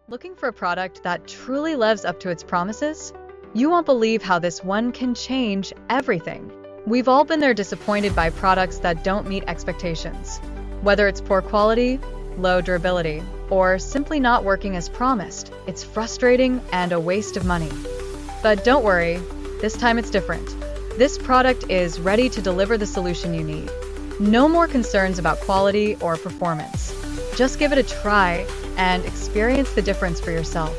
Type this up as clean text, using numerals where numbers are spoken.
Looking for a product that truly lives up to its promises? You won't believe how this one can change everything. We've all been there, disappointed by products that don't meet expectations. Whether it's poor quality, low durability, or simply not working as promised, it's frustrating and a waste of money. But don't worry, this time it's different. This product is ready to deliver the solution you need. No more concerns about quality or performance. Just give it a try and experience the difference for yourself.